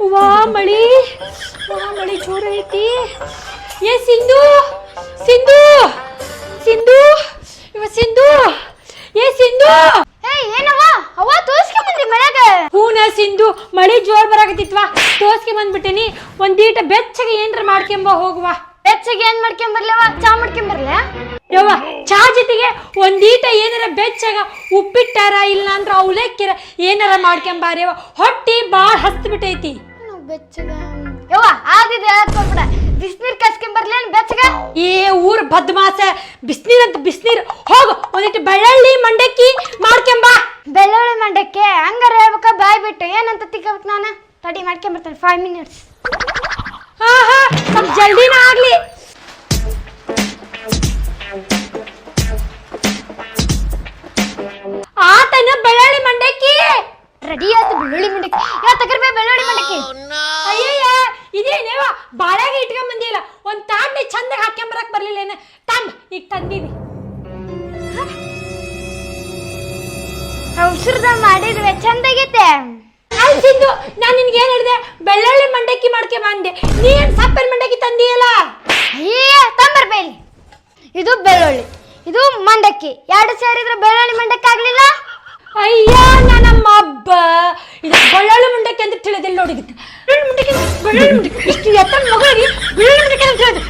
ವಾ ಮಳಿ ಜೋರ ಐತಿ. ಏ ಸಿಂಧು ಸಿಂಧು ಸಿಂಧು ಇವ ಸಿಂಧು ಏ ಸಿಂಧು. ಏನವ ಅವ ತೋರ್ಸ್ಕೊಂಡ್ ಬಂದಿ ಮನ್ಯಾಗ? ಹೂನ ಸಿಂಧು, ಮಳಿ ಜೋರ್ ಬರಾಕತ್ತಿತ್ವಾ, ತೋರ್ಸ್ಕೆ ಬಂದ್ಬಿಟ್ಟಿನಿ. ಒಂದೀಟ ಬೆಚ್ಚಗೆ ಏನ್ರ ಮಾಡ್ಕೊಂಬ ಹೋಗುವ. ಬೆಚ್ಚಗೆ ಏನ್ ಮಾಡ್ಕೊಂಬರ್ಲವ? ಚಾ ಮಾಡ್ಕೊಂಬರ್ಲ? ಯವ್ವ, ಚಾ ಜೊತೆಗೆ ಒಂದೀಟ ಏನಾರ ಬೆಚ್ಚಗ ಉಪ್ಪಿಟ್ಟಾರ ಇಲ್ಲ ಅಂದ್ರ ಅವಲೇಕ್ಕಿರ ಏನಾರ ಮಾಡ್ಕೊಂಬಾರ್ಯವ. ಹೊಟ್ಟಿ ಬಾಳ ಹಸ್ತ್ ಬಿಟ್ಟೈತಿ. ಬೆಚ್ಚಗ ಯವ್ವ ಆದಿದೆ ಹಾಕ್ಬಿಡ. ಬಿಸ್ನೀರ್ ಕಸ್ಕೊಂಬರ್ಲೇನ್ ಬೆಚ್ಚಗ? ಏ ಊರ್ ಬದ್ಮಾಸ, ಬಿಸ್ನೀರ್ ಅಂತ ಬಿಸ್ನೀರ್. ಹೋಗು ಒಂದಿಟ್ಟು ಬೆಳ್ಳುಳ್ಳಿ ಮಂಡಕ್ಕಿ ಮಾಡ್ಕೊಂಬಾ. ಬೆಳ್ಳುಳ್ಳಿ ಮಂಡಕ್ಕೆ ಹಂಗಾರ ಹೇಳ್ಬೇಕ? ಬಾಯ್ ಬಿಟ್ಟು ಏನಂತ ತಿಕ್ಕಬೇಕು ನಾನು? ತಡಿ ಮಾಡ್ಕೊಂಬರ್ತೇನೆ 5 minutes. ಹಾ ಸ್ವಲ್ಪ ಜಲ್ದಿನ ಆಗ್ಲಿ. ಆತನ ಬೆಳ್ಳುಳ್ಳಿ ಮಂಡಕ್ಕಿ ರೆಡಿ ಆಯ್ತು. ಬೆಳ್ಳುಳ್ಳಿ ಮಂಡಕ್ಕಿ ತಗರ್ಬೇ ಬೆಳ್ಳುಳ್ಳಿ ಮಂಡಕ್ಕಿ. ಅಯ್ಯಯ್ಯ ಇದೇನೇವ ಬಾಳ್ಯಾಗ ಇಟ್ಕೊಂಡ್ ಬಂದಿಲ್ಲ. ಒಂದ್ ತಾಡ್ನಿ ಚಂದಾಗ ಹಾಕ್ಕೊಂಬರಕ್ ಬರ್ಲಿಲ್ಲ. ತಂಬ ಈಗ ತಂದೀನಿ. ಔಷಧ ಮಾಡಿದ್ವೆ ಚಂದಾಗೈತೆ. ಅಲ್ಲಿ ಸಿಂಧು, ನಾನ್ ನಿನ್ಗೆ ಏನ್ ಹೇಳಿದೆ? ಬೆಳ್ಳುಳ್ಳಿ ಮಂಡಕ್ಕಿ ಮಾಡ್ಕೆ ಬಂದೆ. ನೀನ್ ಸಪ್ಪನ್ ಮಂಡಕ್ಕಿ ತಂದಿಯಲ್ಲ. ಅಯ್ಯ ತಂಬರ್ಬೇಲಿ. ಇದು ಬೆಳ್ಳುಳ್ಳಿ, ಇದು ಮಂಡಕ್ಕಿ, ಎರಡು ಸೇರಿದ್ರೆ ಬೆಳ್ಳುಳ್ಳಿ ಮಂಡಕ್ಕಿ ಆಗ್ಲಿಲ್ಲ. ಅಯ್ಯ ನನ್ನಮ್ಮ ಹಬ್ಬ, ಇದು ಬೆಳ್ಳುಳ್ಳಿ ಮಂಡಕ್ಕಿ ಅಂತ ತಿಳಿದಿಲ್ಲ ನೋಡಿ. ಇದಕ್ಕೆ ಬೆಳ್ಳುಳ್ಳಿ ಮಂಡಕ್ಕಿ ಇಷ್ಟು ಎತ್ತ ಮಗಳಿಗೆ ಬೆಳ್ಳುಳ್ಳಿ ಮಂಡಕ್ಕಿ ಅಂತ ಹೇಳಿದೆ.